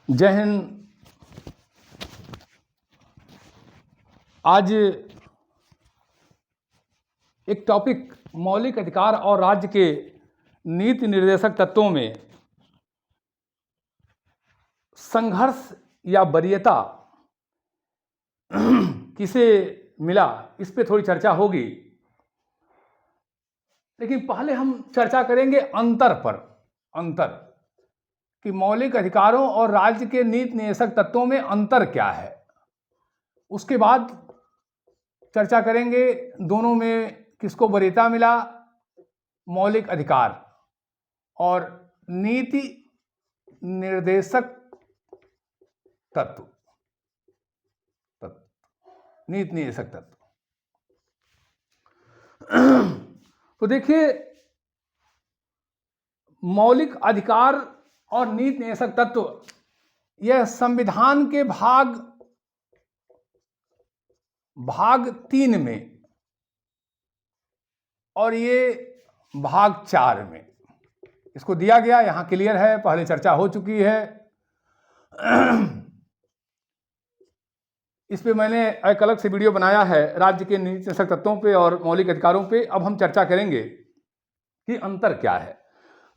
जय हिंद। आज एक टॉपिक मौलिक अधिकार और राज्य के नीति निर्देशक तत्वों में संघर्ष या वरीयता किसे मिला, इस पे थोड़ी चर्चा होगी। लेकिन पहले हम चर्चा करेंगे अंतर पर, अंतर कि मौलिक अधिकारों और राज्य के नीति निर्देशक तत्वों में अंतर क्या है। उसके बाद चर्चा करेंगे दोनों में किसको वरीयता मिला, मौलिक अधिकार और नीति निर्देशक तत्व, नीति निर्देशक तत्व। तो देखिए, मौलिक अधिकार और नीति निर्देशक तत्व यह संविधान के भाग 3 में और ये भाग 4 में इसको दिया गया। यहां क्लियर है, पहले चर्चा हो चुकी है। इस पे मैंने एक अलग से वीडियो बनाया है राज्य के नीति निर्देशक तत्वों पे और मौलिक अधिकारों पे। अब हम चर्चा करेंगे कि अंतर क्या है।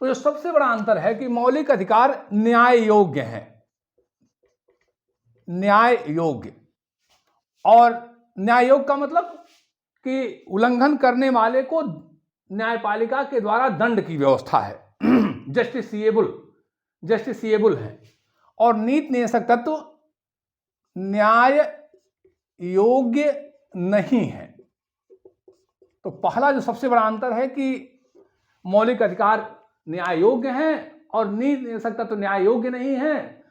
तो जो सबसे बड़ा अंतर है कि मौलिक अधिकार न्याय योग्य हैं, न्याय योग्य। और न्याय योग्य का मतलब कि उल्लंघन करने वाले को न्यायपालिका के द्वारा दंड की व्यवस्था है, जस्टिसिएबल है। और नीति निर्देशक तत्व न्याय योग्य नहीं है। तो पहला जो सबसे बड़ा अंतर है कि मौलिक अधिकार न्याय योग्य हैं और नीति निर्देशक तत्व न्याय योग्य नहीं है।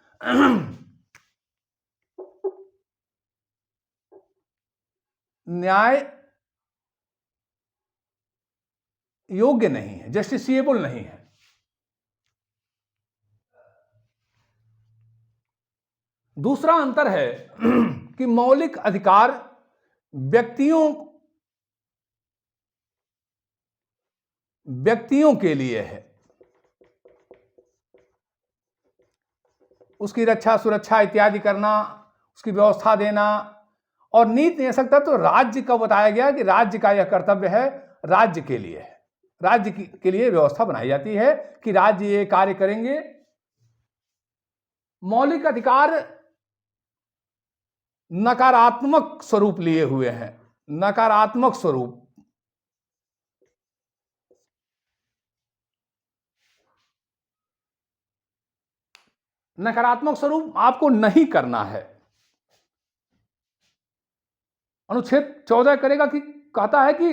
न्याय योग्य नहीं है, जस्टिसिएबल नहीं है। दूसरा अंतर है कि मौलिक अधिकार व्यक्तियों के लिए है, उसकी रक्षा सुरक्षा इत्यादि करना, उसकी व्यवस्था देना। और नीति निर्देशक तत्व राज्य का बताया गया कि राज्य का यह कर्तव्य है, राज्य के लिए है, राज्य के लिए व्यवस्था बनाई जाती है कि राज्य ये कार्य करेंगे। मौलिक अधिकार नकारात्मक स्वरूप लिए हुए हैं, नकारात्मक स्वरूप। नकारात्मक स्वरूप आपको नहीं करना है। अनुच्छेद 14 करेगा कि कहता है कि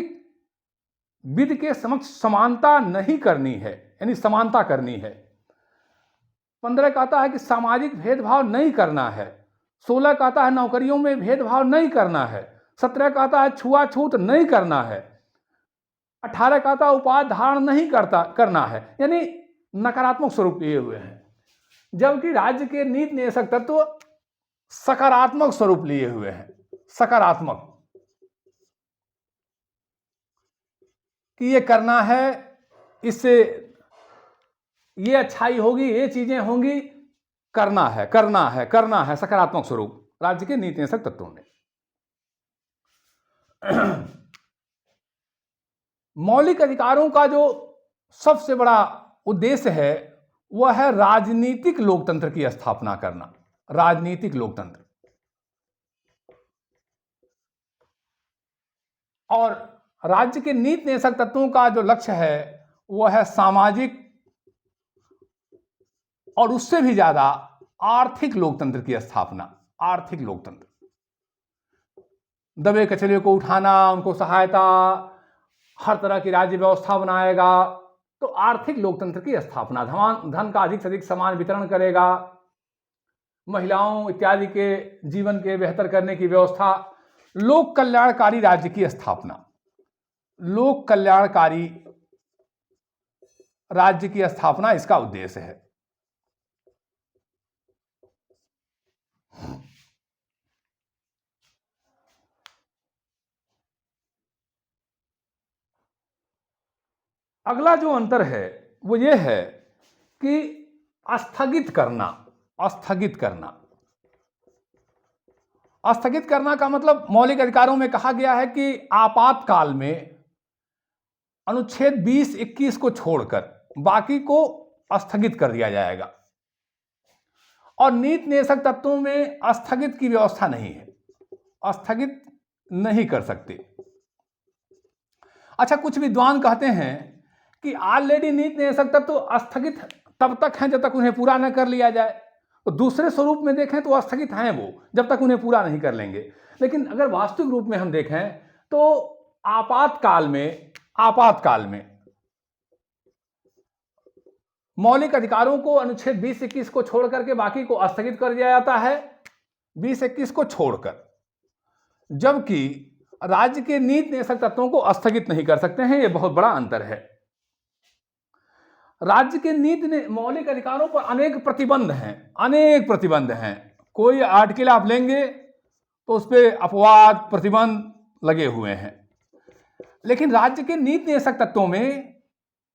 विधि के समक्ष समानता नहीं करनी है, यानी समानता करनी है। 15 कहता है कि सामाजिक भेदभाव नहीं करना है। 16 कहता है नौकरियों में भेदभाव नहीं करना है। 17 कहता है छुआछूत नहीं करना है। 18 कहता है उपाधि धारण नहीं करना है, यानी नकारात्मक स्वरूप लिए हुए हैं। जबकि राज्य के नीति निर्देशक तत्व सकारात्मक स्वरूप लिए हुए हैं, सकारात्मक, कि ये करना है, इससे ये अच्छाई होगी, ये चीजें होंगी, करना है, करना है, करना है, सकारात्मक स्वरूप राज्य के नीति निर्देशक तत्वों में। मौलिक अधिकारों का जो सबसे बड़ा उद्देश्य है वह है राजनीतिक लोकतंत्र की स्थापना करना, राजनीतिक लोकतंत्र। और राज्य के नीति निर्देशक तत्वों का जो लक्ष्य है वह है सामाजिक और उससे भी ज्यादा आर्थिक लोकतंत्र की स्थापना, आर्थिक लोकतंत्र। दबे कचरे को उठाना, उनको सहायता, हर तरह की राज्य व्यवस्था बनाएगा। तो आर्थिक लोकतंत्र की स्थापना, धन का अधिक से अधिक समान वितरण करेगा, महिलाओं इत्यादि के जीवन के बेहतर करने की व्यवस्था, लोक कल्याणकारी राज्य की स्थापना, लोक कल्याणकारी राज्य की स्थापना इसका उद्देश्य है। अगला जो अंतर है वो ये है कि स्थगित करना, स्थगित करना। स्थगित करना का मतलब मौलिक अधिकारों में कहा गया है कि आपातकाल में अनुच्छेद 20-21 को छोड़कर बाकी को स्थगित कर दिया जाएगा और नीति निदेशक तत्वों में स्थगित की व्यवस्था नहीं है, स्थगित नहीं कर सकते। अच्छा, कुछ विद्वान कहते हैं कि ऑलरेडी नीति निदेशक तत्व स्थगित तब तक हैं जब तक उन्हें पूरा न कर लिया जाए। तो दूसरे स्वरूप में देखें तो स्थगित हैं वो जब तक उन्हें पूरा नहीं कर लेंगे, लेकिन अगर वास्तविक रूप में हम देखें तो आपातकाल में मौलिक अधिकारों को अनुच्छेद 20-21 को छोड़ करके बाकी को स्थगित कर दिया जाता है, 20-21 को छोड़कर, जबकि राज्य के नीति निदेशक तत्वों को स्थगित नहीं कर सकते हैं। यह बहुत बड़ा अंतर है। राज्य के नीति मौलिक अधिकारों पर अनेक प्रतिबंध हैं। कोई आर्टिकल आप लेंगे तो उस पर अपवाद प्रतिबंध लगे हुए हैं, लेकिन राज्य के नीति निदेशक तत्वों में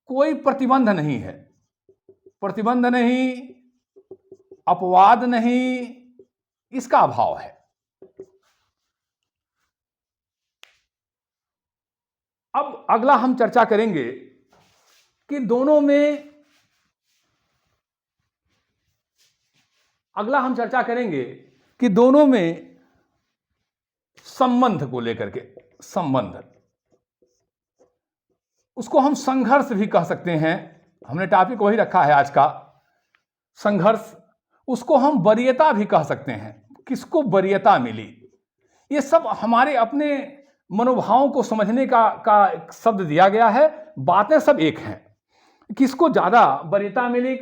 कोई प्रतिबंध नहीं है, प्रतिबंध नहीं, अपवाद नहीं, इसका अभाव है। अब अगला हम चर्चा करेंगे कि दोनों में संबंध को लेकर के, संबंध, उसको हम संघर्ष भी कह सकते हैं। हमने टॉपिक वही रखा है आज का, संघर्ष। उसको हम वरीयता भी कह सकते हैं, किसको वरीयता मिली। ये सब हमारे अपने मनोभावों को समझने का शब्द दिया गया है। बातें सब एक हैं। किसको ज्यादा वरीयता मिली,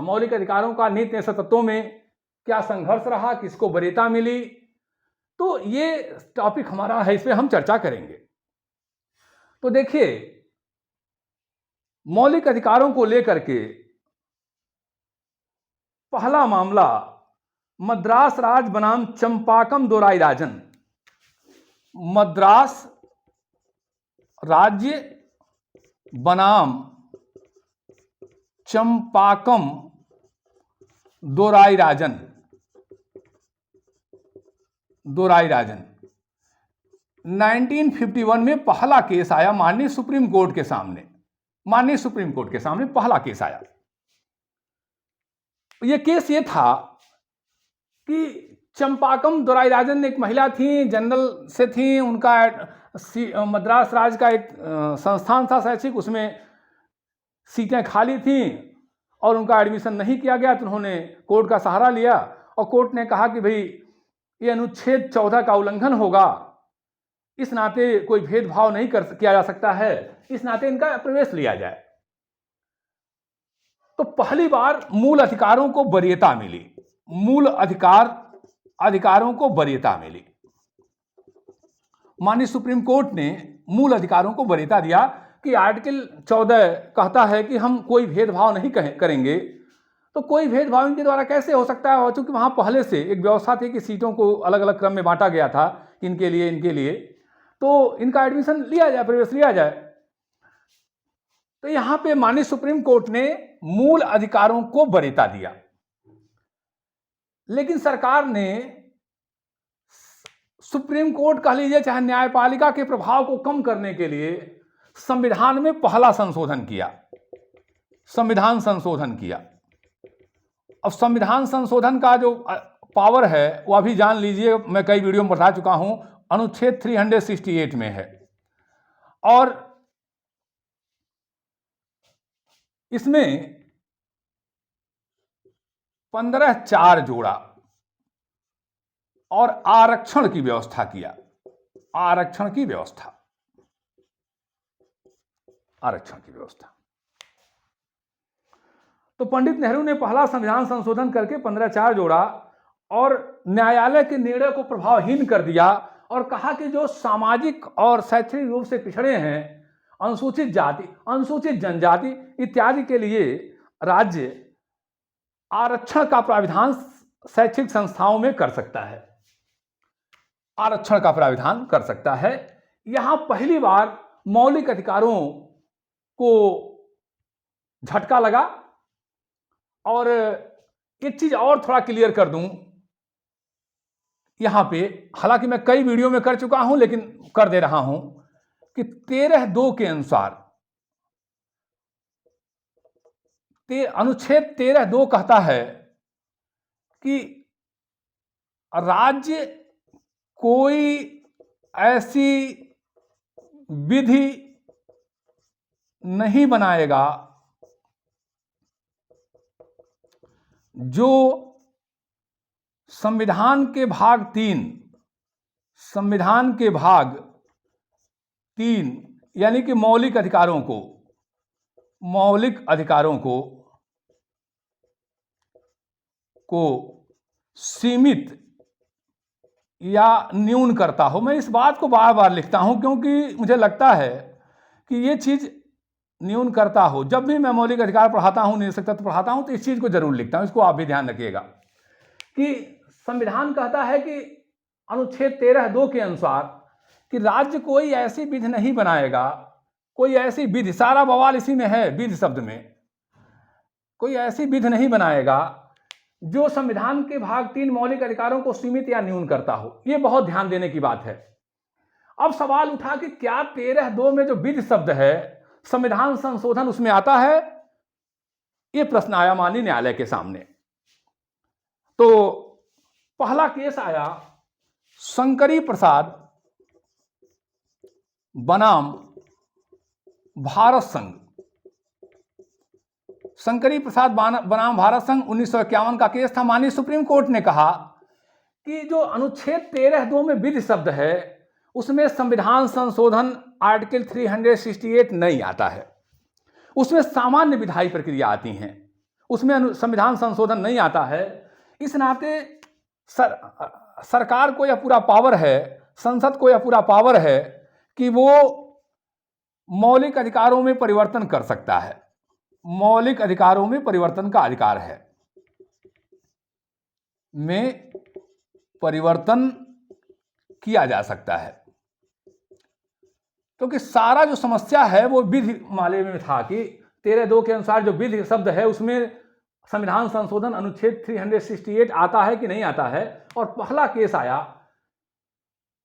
मौलिक अधिकारों का नीति निदेशक तत्वों में क्या संघर्ष रहा, किसको वरीयता मिली, तो ये टॉपिक हमारा है, इस पे हम चर्चा करेंगे। तो देखिए, मौलिक अधिकारों को लेकर के पहला मामला मद्रास राज बनाम चंपाकम दोराईराजन। मद्रास राज्य बनाम चंपाकम दोराईराजन 1951 में पहला केस आया माननीय सुप्रीम कोर्ट के सामने। पहला केस आया। यह केस ये था कि चंपाकम दोराईराजन एक महिला थी, जनरल से थी, उनका मद्रास राज्य का एक संस्थान था शैक्षिक, उसमें सीटें खाली थीं और उनका एडमिशन नहीं किया गया, तो उन्होंने कोर्ट का सहारा लिया और कोर्ट ने कहा कि भाई ये अनुच्छेद 14 का उल्लंघन होगा, इस नाते कोई भेदभाव नहीं किया जा सकता है, इस नाते इनका प्रवेश लिया जाए। तो पहली बार मूल अधिकारों को वरीयता मिली, अधिकारों को वरीयता मिली। माननीय सुप्रीम कोर्ट ने मूल अधिकारों को वरीयता दिया कि आर्टिकल 14 कहता है कि हम कोई भेदभाव नहीं करेंगे, तो कोई भेदभाव इनके द्वारा कैसे हो सकता है। और चूंकि वहां पहले से एक व्यवस्था थी कि सीटों को अलग अलग क्रम में बांटा गया था, इनके लिए, तो इनका एडमिशन लिया जाए, प्रवेश लिया जाए। तो यहां पे माननीय सुप्रीम कोर्ट ने मूल अधिकारों को वरीयता दिया, लेकिन सरकार ने सुप्रीम कोर्ट कह लीजिए चाहे न्यायपालिका के प्रभाव को कम करने के लिए संविधान में पहला संशोधन किया, संविधान संशोधन किया। अब संविधान संशोधन का जो पावर है वो अभी जान लीजिए, मैं कई वीडियो में बता चुका हूं, अनुच्छेद 368 में है और इसमें 15(4) जोड़ा और आरक्षण की व्यवस्था किया। आरक्षण की व्यवस्था तो पंडित नेहरू ने पहला संविधान संशोधन करके 15(4) जोड़ा और न्यायालय के निर्णय को प्रभावहीन कर दिया और कहा कि जो सामाजिक और शैक्षणिक रूप से पिछड़े हैं, अनुसूचित जाति, अनुसूचित जनजाति इत्यादि के लिए राज्य आरक्षण का प्राविधान शैक्षिक संस्थाओं में कर सकता है, आरक्षण का प्राविधान कर सकता है। यहां पहली बार मौलिक अधिकारों को झटका लगा और एक चीज और थोड़ा क्लियर कर दूं यहां पे, हालांकि मैं कई वीडियो में कर चुका हूं लेकिन कर दे रहा हूं कि 13(2) के अनुसार अनुच्छेद 13(2) कहता है कि राज्य कोई ऐसी विधि नहीं बनाएगा जो संविधान के भाग 3 यानी कि मौलिक अधिकारों को सीमित या न्यून करता हो। मैं इस बात को बार बार लिखता हूं क्योंकि मुझे लगता है कि ये चीज न्यून करता हो। जब भी मैं मौलिक अधिकार पढ़ाता हूं, निरक्षर तत्व पढ़ाता हूं, तो इस चीज को जरूर लिखता हूं। इसको आप भी ध्यान रखिएगा कि संविधान कहता है कि अनुच्छेद 13(2) के अनुसार कि राज्य कोई ऐसी विधि नहीं बनाएगा, कोई ऐसी विधि, सारा बवाल इसी में है, विधि शब्द में, कोई ऐसी विधि नहीं बनाएगा जो संविधान के भाग 3 मौलिक अधिकारों को सीमित या न्यून करता हो। यह बहुत ध्यान देने की बात है। अब सवाल उठा कि क्या 13(2) में जो विधि शब्द है, संविधान संशोधन उसमें आता है? यह प्रश्न आया माननीय न्यायालय के सामने। तो पहला केस आया शंकरी प्रसाद बनाम भारत संघ। शंकरी प्रसाद बनाम भारत संघ 1951 का केस था। माननीय सुप्रीम कोर्ट ने कहा कि जो अनुच्छेद 13(2) में विधि शब्द है उसमें संविधान संशोधन आर्टिकल 368 नहीं आता है, उसमें सामान्य विधायी प्रक्रिया आती हैं, उसमें संविधान संशोधन नहीं आता है। इस नाते सरकार को यह पूरा पावर है, संसद को यह पूरा पावर है कि वो मौलिक अधिकारों में परिवर्तन कर सकता है। मौलिक अधिकारों में परिवर्तन का अधिकार है, में परिवर्तन किया जा सकता है, क्योंकि सारा जो समस्या है वो विधि माले में था कि 13(2) के अनुसार जो विधि शब्द है उसमें संविधान संशोधन अनुच्छेद 368 आता है कि नहीं आता है। और पहला केस आया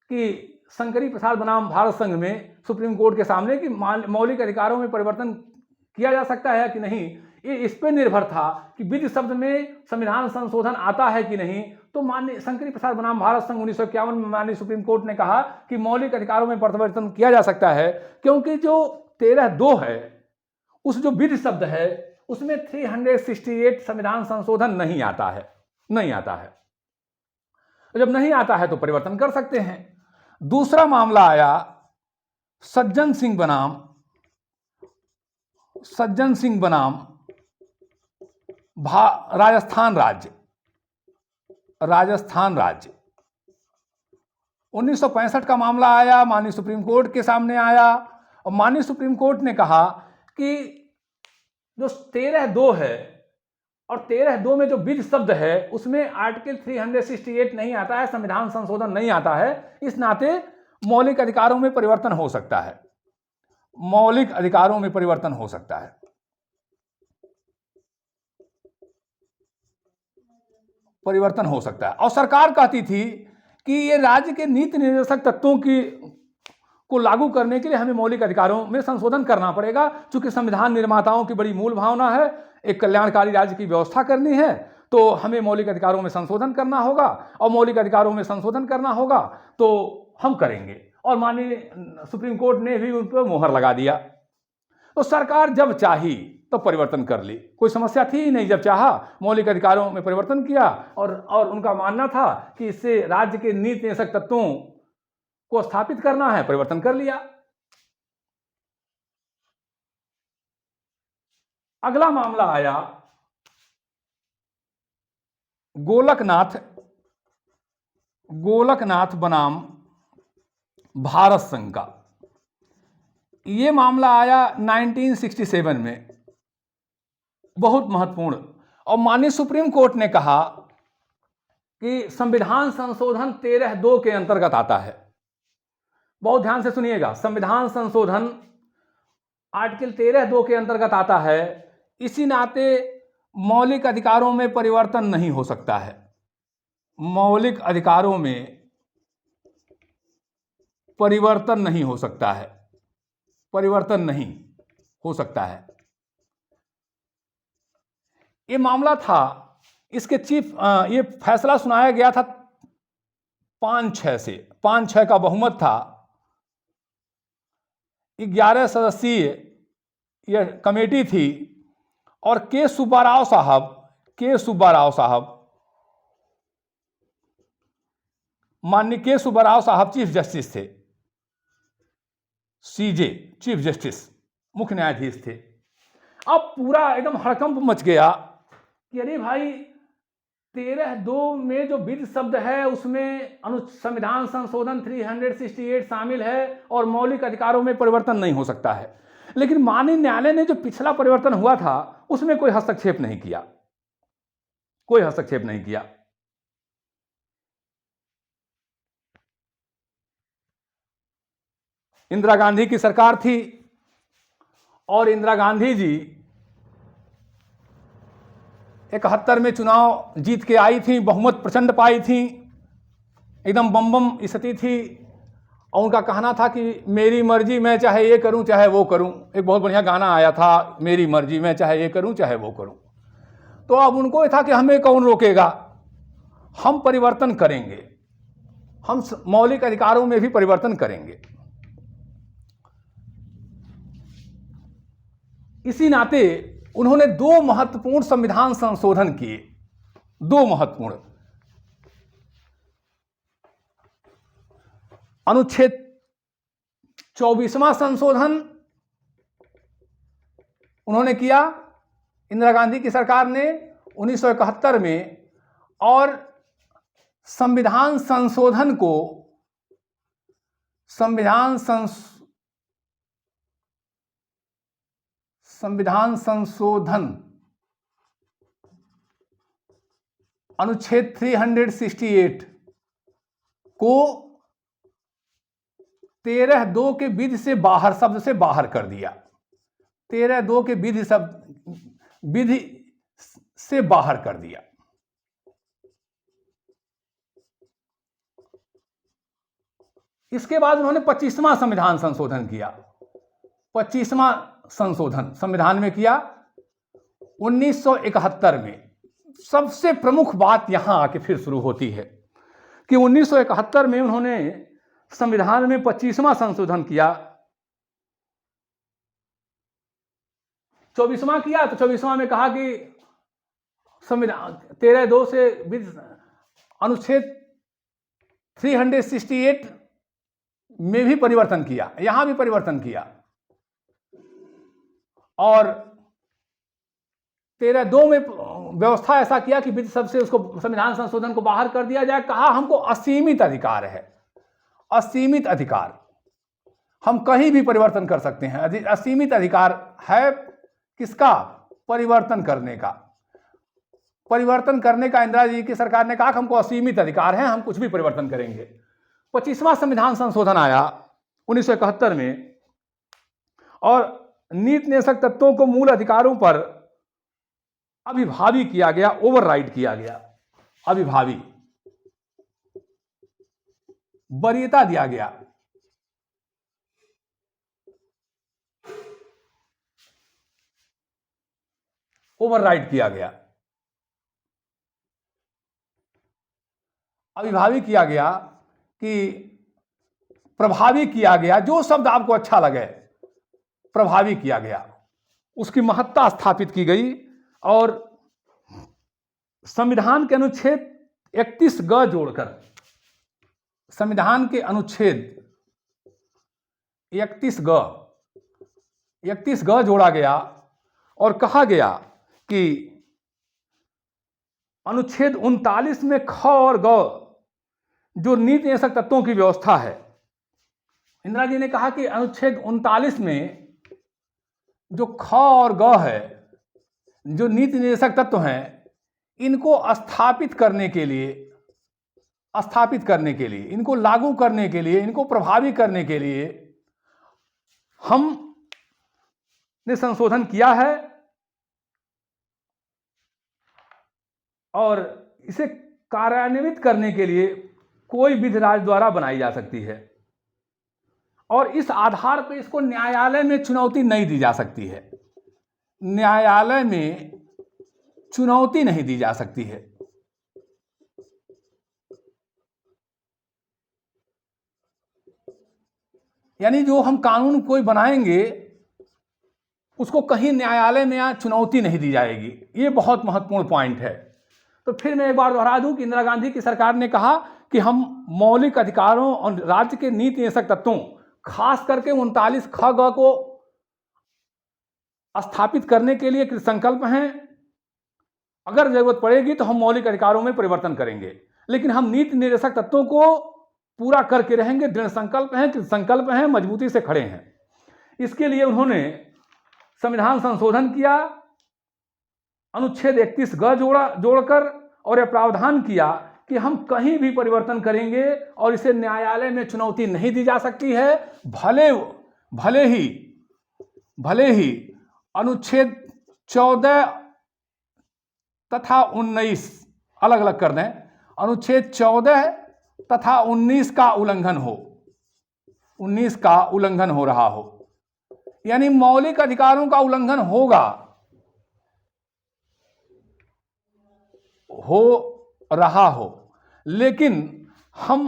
कि शंकरी प्रसाद बनाम भारत संघ में सुप्रीम कोर्ट के सामने कि मौलिक अधिकारों में परिवर्तन किया जा सकता है कि नहीं। ये इस पर निर्भर था कि विधि शब्द में संविधान संशोधन आता है कि नहीं। तो माननीय शंकरी प्रसाद बनाम भारत संघ 1951 में माननीय सुप्रीम कोर्ट ने कहा कि मौलिक अधिकारों में परिवर्तन किया जा सकता है, क्योंकि जो 13(2) है उस जो विधि शब्द है उसमें 368 संविधान संशोधन नहीं आता है। जब नहीं आता है तो परिवर्तन कर सकते हैं। दूसरा मामला आया सज्जन सिंह बनाम राजस्थान राज्य 1965 का मामला आया, माननीय सुप्रीम कोर्ट के सामने आया और माननीय सुप्रीम कोर्ट ने कहा कि जो 13(2) है और 13(2) में जो विधि शब्द है उसमें आर्टिकल 368 नहीं आता है, संविधान संशोधन नहीं आता है। इस नाते मौलिक अधिकारों में परिवर्तन हो सकता है, मौलिक अधिकारों में परिवर्तन हो सकता है। परिवर्तन हो सकता है। और सरकार कहती थी कि ये राज्य के नीति निर्देशक तत्वों को लागू करने के लिए हमें मौलिक अधिकारों में संशोधन करना पड़ेगा। चूंकि संविधान निर्माताओं की बड़ी मूल भावना है एक कल्याणकारी राज्य की व्यवस्था करनी है, तो हमें मौलिक अधिकारों में संशोधन करना होगा और मौलिक अधिकारों में संशोधन करना होगा तो हम करेंगे। और माननीय सुप्रीम कोर्ट ने भी उन पर मोहर लगा दिया। तो सरकार जब चाही तो परिवर्तन कर ली, कोई समस्या थी ही नहीं। जब चाहा मौलिक अधिकारों में परिवर्तन किया और उनका मानना था कि इससे राज्य के नीति निर्देशक तत्वों को स्थापित करना है, परिवर्तन कर लिया। अगला मामला आया गोलकनाथ बनाम भारत संघ का। यह मामला आया 1967 में, बहुत महत्वपूर्ण। और माननीय सुप्रीम कोर्ट ने कहा कि संविधान संशोधन 13(2) के अंतर्गत आता है। बहुत ध्यान से सुनिएगा, संविधान संशोधन आर्टिकल 13(2) के अंतर्गत आता है। इसी नाते मौलिक अधिकारों में परिवर्तन नहीं हो सकता है। मौलिक अधिकारों में परिवर्तन नहीं हो सकता है, परिवर्तन नहीं हो सकता है। ये मामला था, इसके ये फैसला सुनाया गया था 5-6 से, 5-6 का बहुमत था। 11 सदस्यीय यह कमेटी थी और के सुब्बाराव साहब, माननीय के सुब्बाराव साहब चीफ जस्टिस थे, सीजे चीफ जस्टिस, मुख्य न्यायाधीश थे। अब पूरा एकदम हड़कंप मच गया कि अरे भाई 13(2) में जो विधि शब्द है उसमें संविधान संशोधन 368 शामिल है और मौलिक अधिकारों में परिवर्तन नहीं हो सकता है। लेकिन माननीय न्यायालय ने जो पिछला परिवर्तन हुआ था उसमें कोई हस्तक्षेप नहीं किया, कोई हस्तक्षेप नहीं किया। इंदिरा गांधी की सरकार थी और इंदिरा गांधी जी 71 में चुनाव जीत के आई थी, बहुमत प्रचंड पाई थी, एकदम बम स्थिति थी और उनका कहना था कि मेरी मर्जी, मैं चाहे ये करूं चाहे वो करूं। एक बहुत बढ़िया गाना आया था, मेरी मर्जी, मैं चाहे ये करूं चाहे वो करूं। तो अब उनको ये था कि हमें कौन रोकेगा, हम परिवर्तन करेंगे, हम मौलिक अधिकारों में भी परिवर्तन करेंगे। इसी नाते उन्होंने 2 महत्वपूर्ण संविधान संशोधन किए, 2 महत्वपूर्ण। अनुच्छेद 24वां संशोधन उन्होंने किया, इंदिरा गांधी की सरकार ने 1971 में, और संविधान संशोधन को संविधान संशोधन अनुच्छेद 368 को 13(2) के विधि से बाहर, शब्द से बाहर कर दिया। 13(2) के विधि से बाहर कर दिया। इसके बाद उन्होंने 25वां संविधान संशोधन किया। 25वां संशोधन संविधान में किया 1971 में। सबसे प्रमुख बात यहां आके फिर शुरू होती है कि 1971 में उन्होंने संविधान में 25वां संशोधन किया। 24वां किया तो 24वां में कहा कि संविधान 13(2) से अनुच्छेद 368 में भी परिवर्तन किया, यहां भी परिवर्तन किया, और 13(2) में व्यवस्था ऐसा किया कि विधि शब्द से उसको, संविधान संशोधन को बाहर कर दिया जाए। कहा हमको असीमित अधिकार है, असीमित अधिकार, हम कहीं भी परिवर्तन कर सकते हैं। असीमित अधिकार है किसका? परिवर्तन करने का। परिवर्तन करने का इंदिरा जी की सरकार ने कहा कि हमको असीमित अधिकार है, हम कुछ भी परिवर्तन करेंगे। 25वां संविधान संशोधन आया 1971 में और नीति निषेधक तत्वों को मूल अधिकारों पर अभिभावी किया गया, ओवरराइड किया गया। अभिभावी, वरीयता दिया गया। ओवरराइड किया गया, अभिभावी किया गया, कि प्रभावी किया गया। जो शब्द आपको अच्छा लगे, प्रभावी किया गया, उसकी महत्ता स्थापित की गई। और संविधान के अनुच्छेद 31(ग) जोड़कर, संविधान के अनुच्छेद 31(ग) जोड़ा गया और कहा गया कि अनुच्छेद 39 में ख और ग जो नीति निषेधक तत्वों की व्यवस्था है, इंदिरा जी ने कहा कि अनुच्छेद 39 में जो ख और ग है, जो नीति निषेधक तत्व हैं, इनको स्थापित करने के लिए, इनको लागू करने के लिए, इनको प्रभावी करने के लिए हमने संशोधन किया है। और इसे कार्यान्वित करने के लिए कोई विधि राज्य द्वारा बनाई जा सकती है और इस आधार पर इसको न्यायालय में चुनौती नहीं दी जा सकती है। न्यायालय में चुनौती नहीं दी जा सकती है। यानी जो हम कानून कोई बनाएंगे उसको कहीं न्यायालय में चुनौती नहीं दी जाएगी। ये बहुत महत्वपूर्ण पॉइंट है। तो फिर मैं एक बार दोहरा दूं कि इंदिरा गांधी की सरकार ने कहा कि हम मौलिक अधिकारों और राज्य के नीति निदेशक तत्वों, खास करके 39 ख ग को स्थापित करने के लिए कृतसंकल्प हैं। अगर जरूरत पड़ेगी तो हम मौलिक अधिकारों में परिवर्तन करेंगे, लेकिन हम नीति निर्देशक तत्वों को पूरा करके रहेंगे। दृढ़ संकल्प हैं, कृतसंकल्प हैं, मजबूती से खड़े हैं। इसके लिए उन्होंने संविधान संशोधन किया, अनुच्छेद 31 ग जोड़कर, और यह प्रावधान किया कि हम कहीं भी परिवर्तन करेंगे और इसे न्यायालय में चुनौती नहीं दी जा सकती है। भले ही अनुच्छेद 14 तथा 19 अलग अलग कर दें, अनुच्छेद 14 तथा 19 का उल्लंघन हो, 19 का उल्लंघन हो रहा हो, यानी मौलिक अधिकारों का उल्लंघन हो रहा हो, लेकिन हम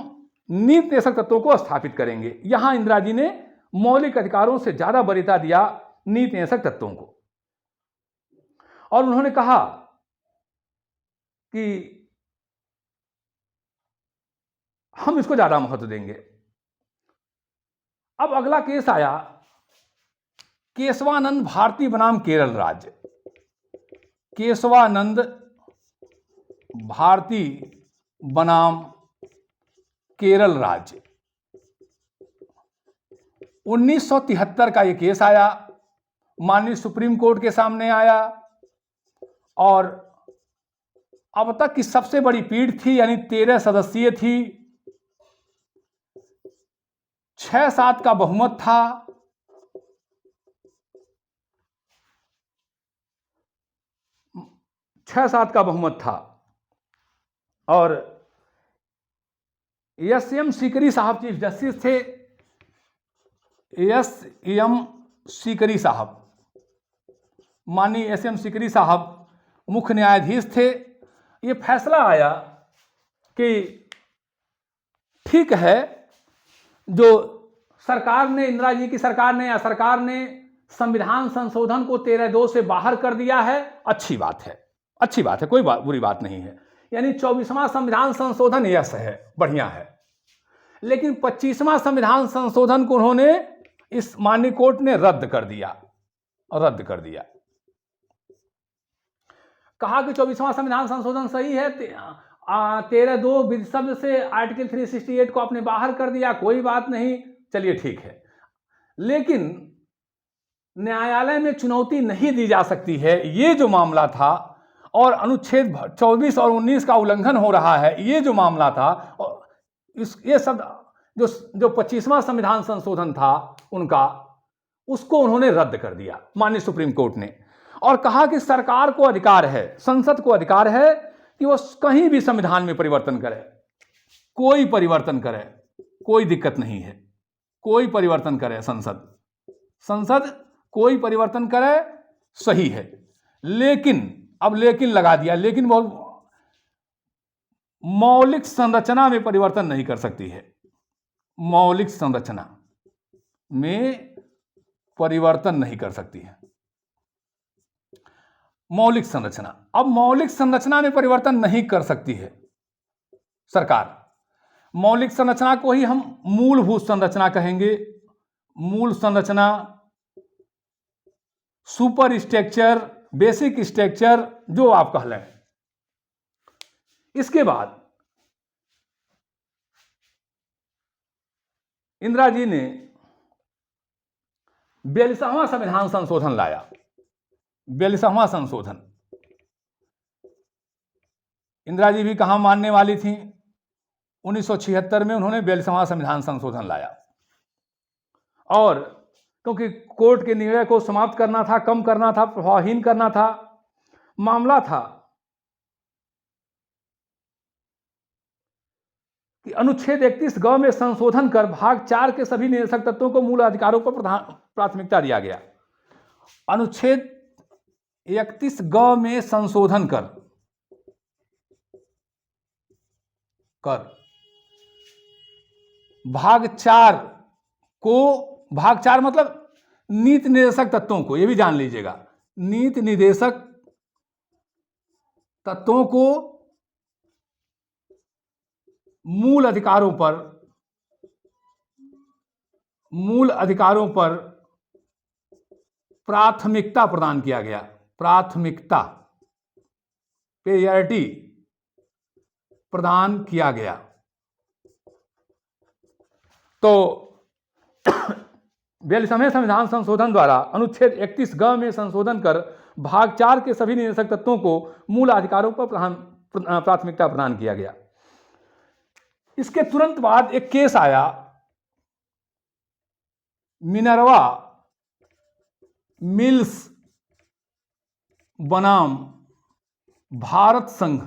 नीति निदेशक तत्वों को स्थापित करेंगे। यहां इंदिरा जी ने मौलिक अधिकारों से ज्यादा वरीयता दिया नीति निदेशक तत्वों को, और उन्होंने कहा कि हम इसको ज्यादा महत्व देंगे। अब अगला केस आया केशवानंद भारती बनाम केरल राज्य। केशवानंद भारती बनाम केरल राज्य 1973 का यह केस आया, माननीय सुप्रीम कोर्ट के सामने आया, और अब तक की सबसे बड़ी पीठ थी, यानी 13 सदस्यीय थी, 6-7 का बहुमत था। और एस.एम. सीकरी साहब चीफ जस्टिस थे। एस.एम. सीकरी साहब, माननीय एस.एम. सीकरी साहब मुख्य न्यायाधीश थे। ये फैसला आया कि ठीक है, जो सरकार ने, इंदिरा जी की सरकार ने या सरकार ने संविधान संशोधन को 13(2) से बाहर कर दिया है, अच्छी बात है, कोई बुरी बात नहीं है। यानी 24वां संविधान संशोधन यस है, बढ़िया है। लेकिन 25वां संविधान संशोधन को उन्होंने, इस माननीय कोर्ट ने रद्द कर दिया। कहा कि 24वां संविधान संशोधन सही है, 13(2) विधि शब्द से आर्टिकल 368 को आपने बाहर कर दिया, कोई बात नहीं, चलिए ठीक है। लेकिन न्यायालय में चुनौती नहीं दी जा सकती है, ये जो मामला था, और अनुच्छेद 24 और 19 का उल्लंघन हो रहा है, ये जो मामला था, और ये सब जो 25वां संविधान संशोधन था उनका, उसको उन्होंने रद्द कर दिया माननीय सुप्रीम कोर्ट ने, और कहा कि सरकार को अधिकार है, संसद को अधिकार है कि वो कहीं भी संविधान में परिवर्तन करे, कोई परिवर्तन करे, कोई दिक्कत नहीं है, कोई परिवर्तन करे संसद कोई परिवर्तन करे, सही है। लेकिन, अब लेकिन लगा दिया, लेकिन वो मौलिक संरचना में परिवर्तन नहीं कर सकती है। मौलिक संरचना में परिवर्तन नहीं कर सकती है। मौलिक संरचना, अब मौलिक संरचना में परिवर्तन नहीं कर सकती है सरकार। मौलिक संरचना को ही हम मूलभूत संरचना कहेंगे। मूल संरचना, सुपर स्ट्रक्चर, बेसिक स्ट्रक्चर, जो आप कह लें। इसके बाद इंदिरा जी ने 42वां संविधान संशोधन लाया। 42वां संशोधन, इंदिरा जी भी कहां मानने वाली थी। 1976 में उन्होंने 42वां संविधान संशोधन लाया, और क्योंकि कोर्ट के निर्णय को समाप्त करना था, कम करना था, प्रभावहीन करना था, मामला था कि अनुच्छेद 31 ग में संशोधन कर भाग 4 के सभी निदेशक तत्वों को मूल अधिकारों पर प्राथमिकता दिया गया। अनुच्छेद 31 ग में संशोधन कर भाग 4 को, भाग 4 मतलब नीति निर्देशक तत्वों को, यह भी जान लीजिएगा, नीति निर्देशक तत्वों को मूल अधिकारों पर प्राथमिकता प्रदान किया गया। प्राथमिकता, प्रायोरिटी प्रदान किया गया। तो 42वें संविधान संशोधन द्वारा अनुच्छेद 31 ग में संशोधन कर भाग 4 के सभी निदेशक तत्वों को मूल अधिकारों पर प्राथमिकता प्रदान किया गया। इसके तुरंत बाद एक केस आया, मिनर्वा मिल्स बनाम भारत संघ,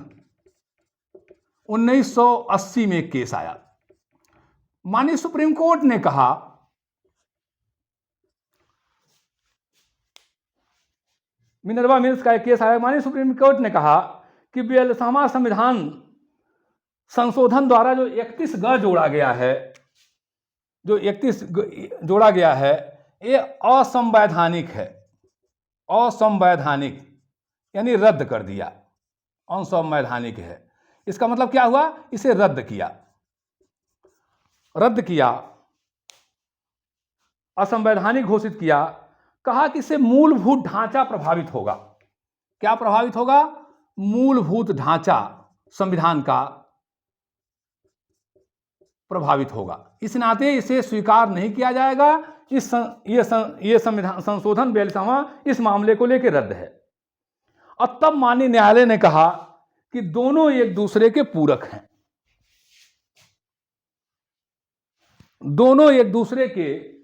1980 में एक केस आया। माननीय सुप्रीम कोर्ट ने कहा मिनर्वा मिल्स का एक केस आया, माननीय सुप्रीम कोर्ट ने कहा कि 42वां संविधान संशोधन द्वारा जो 31 ग जोड़ा गया है, जो 31 जोड़ा गया है, ये असंवैधानिक है। असंवैधानिक यानी रद्द कर दिया, असंवैधानिक है। इसका मतलब क्या हुआ? इसे रद्द किया, असंवैधानिक घोषित किया। कहा कि इससे मूलभूत ढांचा प्रभावित होगा। क्या प्रभावित होगा? मूलभूत ढांचा संविधान का प्रभावित होगा। इस नाते इसे स्वीकार नहीं किया जाएगा। ये संविधान संशोधन 42वां इस मामले को लेकर रद्द है। और तब माननीय न्यायालय ने कहा कि दोनों एक दूसरे के पूरक हैं, दोनों एक दूसरे के